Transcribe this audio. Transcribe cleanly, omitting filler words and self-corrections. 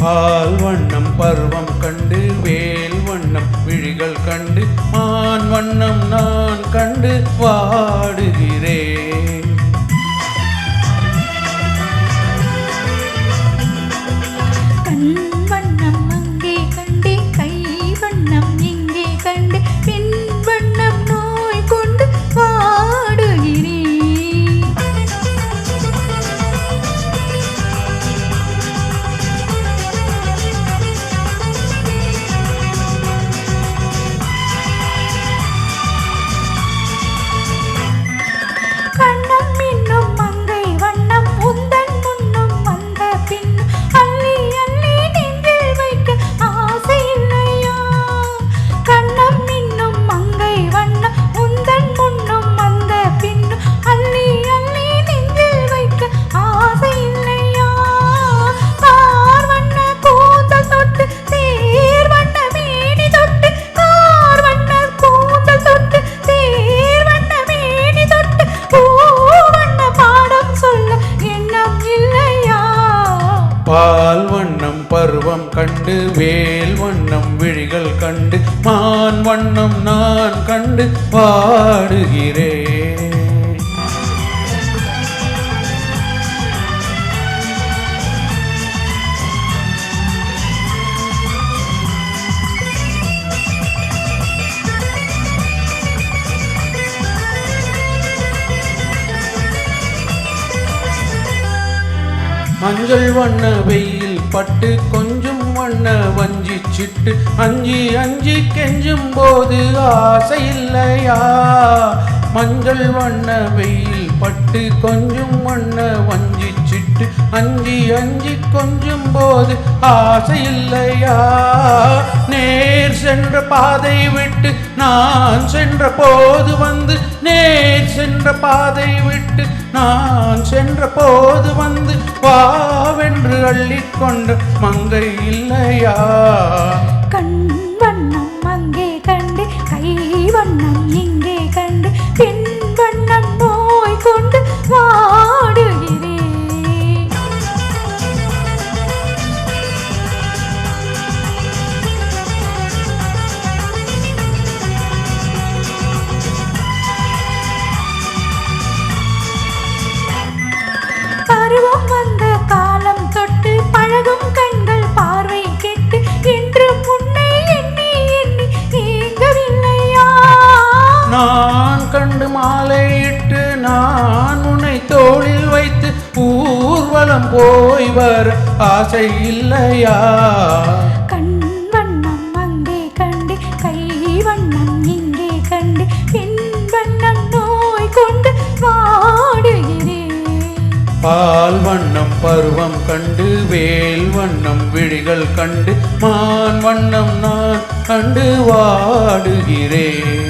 பால் வண்ணம் பருவம் கண்டு வேல் வண்ணம் விழிகள் கண்டு மான் வண்ணம் நான் கண்டு வாடுகிறேன். பால் வண்ணம் பருவம் கண்டு வேல் வண்ணம் விழிகள் கண்டு மான் வண்ணம் நான் கண்டு பாடுகிறேன். மஞ்சள் வண்ண வெயில் பட்டு கொஞ்சம் வண்ண வஞ்சி சிட்டு அஞ்சி அஞ்சி கெஞ்சும் போது ஆசை இல்லையா? மஞ்சள் வண்ண வெயில் பட்டு கொஞ்சம் வண்ண வஞ்சி சிட்டு அஞ்சி அஞ்சி கொஞ்சம் போது ஆசை இல்லையா? நேர் சென்ற பாதை விட்டு நான் சென்ற போது வந்து நேர் சென்ற பாதை விட்டு நான் சென்ற போது வந்து வாவென்று அள்ளிக்கொண்ட மங்கை இல்லையா? கண் வண்ணம் அங்கே கண்டு கை வண்ணம் இங்கே கண்டு பெண் வண்ணம் நோய் கொண்டு வாடுகிறேன். பருவம் வந்த காலம் தொட்டு பழகும் கண்கள் பார்வை கெட்டு என்று முன்னை எண்ணி எண்ணி ஏங்கவில்லையா? நான் கண்டு மாலையிட்டு நான் உன்னை தோளில் வைத்து ஊர்வலம் போய் வர ஆசை இல்லையா? கண் வண்ணம் அங்கே கண்டு கை வண்ணம் இங்கே கண்டு பெண் வண்ணம் நோய் கொண்டு வாடுகிறேன். பால் வண்ணம் பருவம் கண்டு வேல் வண்ணம் விழிகள் கண்டு மான் வண்ணம் நான் கண்டு வாடுகிறேன்.